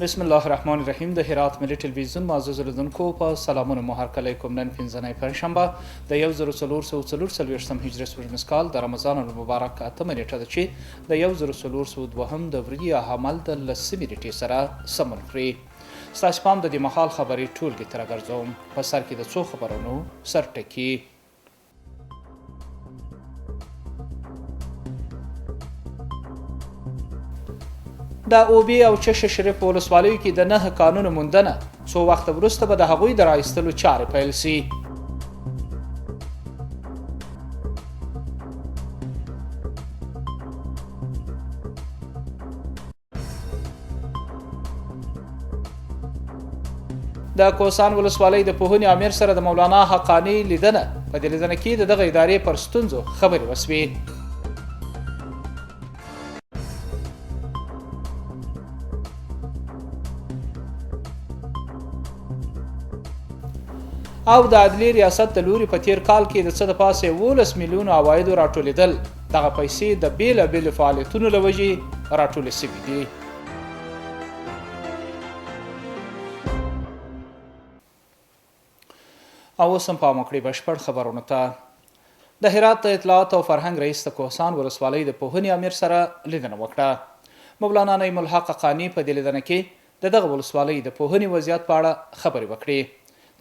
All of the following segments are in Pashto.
بسم الله الرحمن الرحیم. د هرات ملي ټلویزیون معزز لیدونکو په سلامونه مو هرکلی کوم. نن پنځنۍ پنجشنبه د 1444 هجري سپوږمیز کال د رمضان المبارک 8 نیټه ده چې د 1402 د ورځې حمل د 10 نیټې سره سمون کړي. ستاسو پام د دې مهال خبري ټولګي ته راګرځوم. په سر کې د څو خبرونو سرټکي. د اوبې او چشم شریف په ولسوالیو کې د 9 کانونو موندنه څو وخت وروسته به د هغوی د راایستلو چارې پیل شي. د کوهستان ولسوالۍ د پوهنې امیر سره د مولانا حقانی لیدنه په دې لیدنه کې د دغه ادارې پر ستونزو خبرې وسوې. او د عدلي ریاست د لوري په تیر کال کې د څه د پاسه 11 میلیونو عوایدو راټولېدل. دغه پیسې د بیلابېلو فعالیتونو له وجې راټولې شوي دي. او اوس هم پام وکړئ بشپړ خبرونو ته. د هرات د اطلاعات او فرهنګ رئیس د کوهستان ولسوالۍ د پوهنې امیر سره لیدنه وکړه. مولانا نعیم الحق حقانی په دې لیدنه کې د دغه ولسوالۍ د پوهنې وضعیت په اړه خبرې وکړې.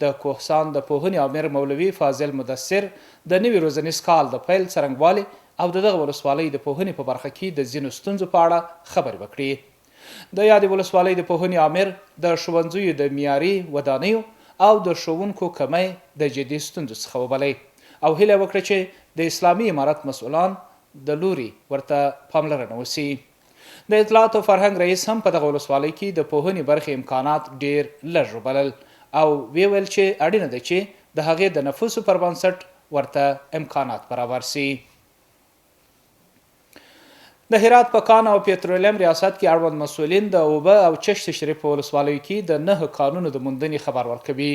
د کوهستان د پوهنې امیر مولوي فاضل مدثر د نوي روزنیز کال د پیل څرنګوالي او دغه ولسوالۍ د پوهنې په برخه کې د ځینو ستونزو په اړه خبرې وکړې. د یادې ولسوالۍ د پوهنې امیر د ښوونځیو د معیاري ودانیو او د ښوونکو کمۍ د جدي ستونزو څخه وبلئ او هیله وکړه چې د اسلامي امارت مسؤلان د لوري ورته پاملرنه وشي. د اطلاعات او فرهنګ رئیس هم په دغه ولسوالۍ کې د پوهنې برخې امکانات ډیر لږ وبلل او ویل چې اړینه ده چې د هغې د نفوسو پر بنسټ ورته امکانات برابر شي. د هرات په کان او پټرولیم ریاست کې اړوند مسؤلین د اوبه او چشم شریف په ولسوالیو کې د 9 کانونو د موندنې خبر ورکوي.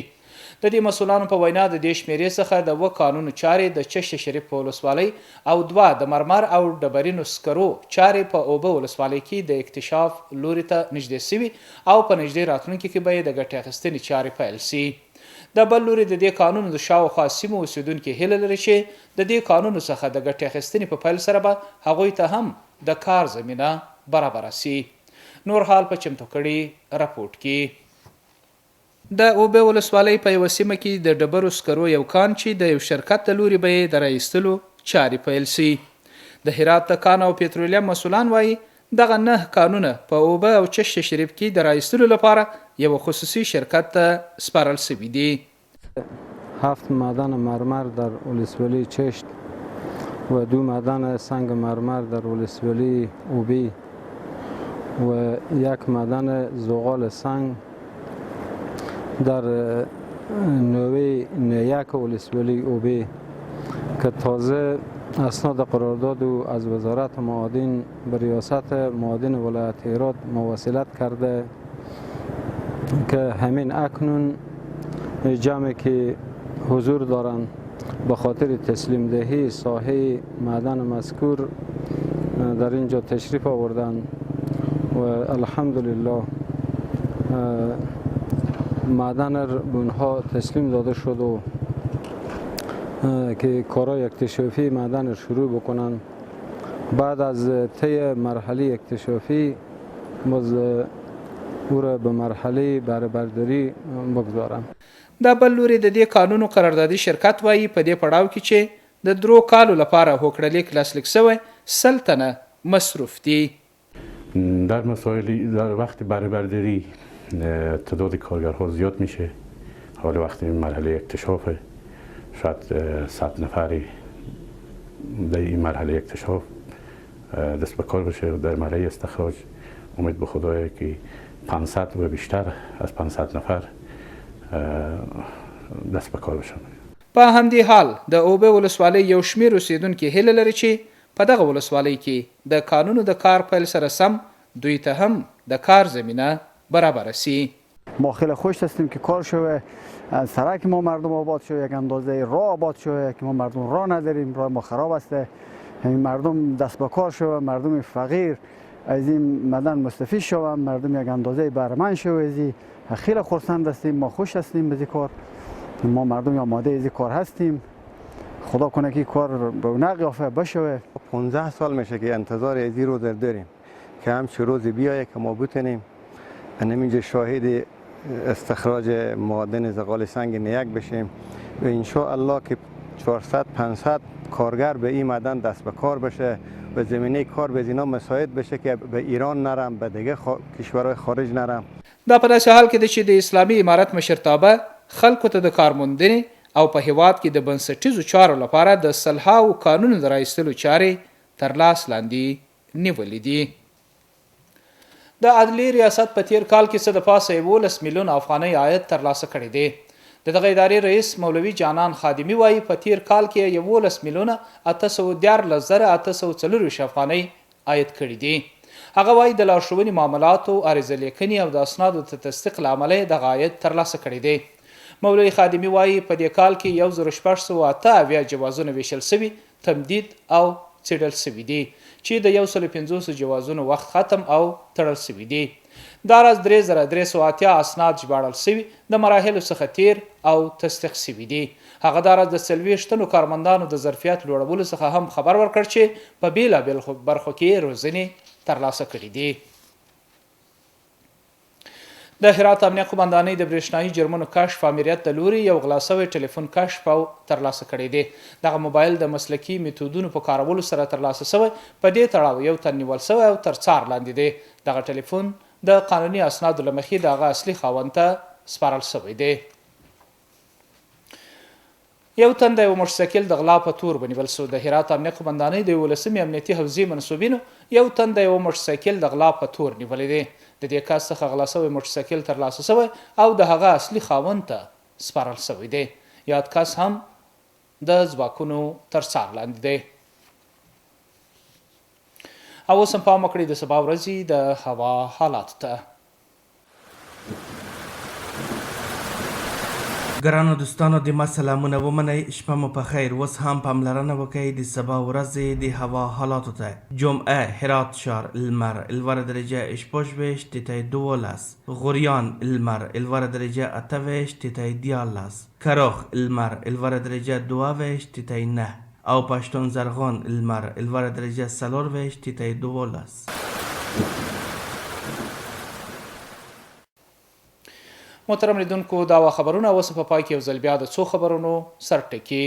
د دې مسؤلانو په وینا د دې شمیرې څخه د 2 کانونو چارې د چشم شریف په ولسوالۍ او 2 د مرمر او ډبرینو سکرو چارې په اوبه ولسوالۍ کې د اکتشاف لوري ته نږدې شوي او په نږدې راتلونکي کې به د ګټې اخیستنې چارې پیل شي. د بل لوري د دې قانون د شاوخوا سیمو اوسیدونکي هیله لري چې د دې قانون څخه د ګټې اخیستنې په پیل سره به هغوی ته هم د کار زمینه برابره شي. نور حال په چمتو کړي راپورټ کې. د اوبه ولسوالۍ په یوه سیمه کې د ډبرو سکرو یو کان چې د یو شرکت د لوري به یې د راایستلو چارې پیل شي. د هرات د کان او پټرولیم مسؤلان وایي دغه 9 کانونه په اوبه او چشم شریف کې د راایستلو لپاره یو خصوصي شرکت ته سپارل شوي دي. 7 معدن مرمر در ولسوالی چشت و 2 معدن سنگ مرمر در ولسوالی اوبی و 1 معدن زغال سنگ در نوی نیک ولسوالی اوبی که تازه اسناد قرارداد از وزارت معادن به ریاست معادن ولایت هرات مواصلت کرده که همین اکنون جمعی که حضور دارند به خاطر تسلیم دهی ساحه معدن مذکور در اینجا تشریف آوردند و الحمدلله معدن به اونها تسلیم داده شد و که کارهای اکتشافی معدن شروع بکنند. بعد از طی مرحله اکتشافی باز او را به مرحله برداری بگذارم. د بل لوري د دې قانونو قراردادي شرکت وایي په دې پړاو کې چې د 3 کالو لپاره هوکړلیک لاسلیک شوی 100 تنه مصروف دي. در مسائل در وقت برداری تعداد کارگرها زیاد میشه. حالا وقتی مرحله اکتشاف شاید 100 نفری در این مرحله اکتشاف دست به کار بشه. در مرحله استخراج امید به خدای که 500 و بیشتر از 500 نفر دست به کار بشن. په همدې حال د اوبه ولسوالۍ یو شمېر اوسیدونکي هیله لري چې په دغه ولسوالۍ کې د قانونو د کار پیل سره سم دوی ته هم د کار زمینه برابر شي. ما خیلی خوش هستیم که کار شوه، سرک ما مردم آباد شوه، یک اندازه راه آباد شوه که ما مردم راه نداریم، راه ما خراب است. مردم دست به کار شوه، مردم فقیر از این مدن مستفید شوم. مردم یک اندازه بهره‌مند شوند. خیلی خرسند هستیم، ما خوش هستیم به این کار. ما مردم آماده از این کار هستیم. خدا کنه که کار رونق یافته بشه. 15 سال میشه که انتظار از این روز داریم که همچه روزی بیایه که ما بتونیم اینجا شاهد استخراج معادن زغال سنگ نیک بشیم و ان شاء الله که 400 500 کارگر به این معدن دست به کار بشه و زمینه کار به اینا مساعد بشه که به ایران نرم، به دیگه کشورهای خارج نرم. دا په داسې حال کې ده چې د اسلامي امارت مشرتابه خلکو ته د کارموندنې او په هیواد کې د بنسټیزو چارو لپاره د سلهاو قانونو د رایستلو چارې تر لاس لاندې نیولې دي. د عدلي ریاست په تیر کال کې څه د پاسه 11 میلیون افغانۍ عاید ترلاسه کړی دی. د دغه ادارې رئیس مولوي جانان خادمي وایي په تیر کال کې 11 میلیونه 814,840 افغانۍ عاید کړی دی. هغه وایي د لارښوونې معاملاتو، عریضه لیکنې او د اسنادو د تصدیق له امله یې دغه عاید ترلاسه کړی دی. مولوي خادمي وایي په دې کال کې 1678 جوازونه ویشل سوي، تمدید او څیړل سوي دي چې د 150 جوازونو وخت ختم او تړل سوي دي. دا راز 3380 اسناد ژباړل سوي د مراحلو څخه تیر او تصدیق سوي دي. هغه دا راز د 40 تنو کارمندانو د ظرفیت لوړولو څخه هم خبر ورکړ چې په بیلابیل برخو کې روزنې ترلاسه کړي دي. د هرات امنیه قومندانۍ د برېښنایي جرمونو کشف امریت د لوري یو غلا سوی ټلیفون کشف او ترلاسه کړی دی. دغه موبایل د مسلکي میتودونو په کارولو سره ترلاسه سوی، په دې تړاو یو تن نیول سوی او تر څار لاندې دی. دغه ټلیفون د قانوني اسنادو له مخې د هغه اصلي خاوند ته سپارل سوی دی. یو تن د یو موټرسایکل د غلا په تور ونیول سو. د هرات امنیه قومندانۍ د 11 امنیتي حوزې منصوبینو یو تن د یو موټرسایکل د غلا په تور نیولی دی. د دې کس څخه غلا سوی موټرسایکل ترلاسه سوی او د هغه اصلي خاوند ته سپارل سوی دی. یاد کس هم د ځواکونو تر څار لاندې دی. او اوس هم پام وکړئ د سبا ورځې د هوا حالاتو ته. ګرانو دوستانو د ما سلامونه ومنئ، شپه مو په خیر. اوس هم پاملرنه وکړئ د سبا ورځې د هوا حالاتو ته. جمعه هرات شهر لمر الور درجه 28 تیتای 12، غوریان لمر الور درجه 28 تیتای 11، کراخ لمر الور درجه 22 تیتای 9 او پشتون زرغان لمر الور درجه 4 تیتای 12. محترم لیدونکو، دا وا خبرونه اوس په پای کې یو ځل بیا د څو خبرونو سرټکي.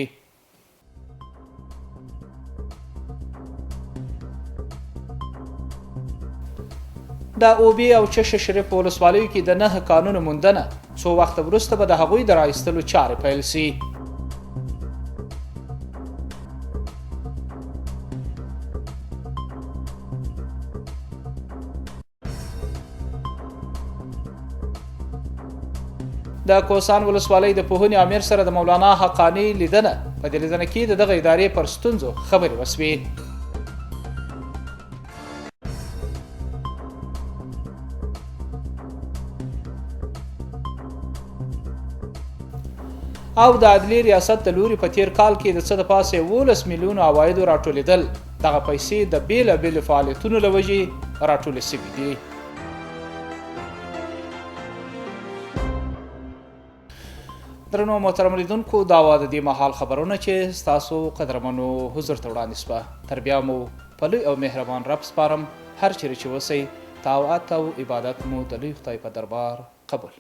د اوبې او چشم شریف په ولسوالیو کې د 9 قانونو موندنه څو وخت وروسته به د هغوی د رایستلو چارې پیل سي. د کوهستان ولسوالۍ د پوهنې امیر سره د مولانا حقانی لیدنه په دې لیدنه کې د دغه ادارې پر ستونزو خبرې وسوې. او د عدلي ریاست د لوري په تیر کال کې د څه د پاسه 11 میلیونو عوایدو راټولېدل. دغه پیسې د بیلابیلو فعالیتونو له وجې راټولې سوي دي. درنو محترم لیدونکو، دا وا د دې مهال خبرونه چې ستاسو قدرمنو حضور ته وړاندې سوه. تر بیا مو په لوی او مهربان رب سپارم. هر چیرې چې اوسئ، طاعت او عبادت مو د لوی خدای په دربار قبول.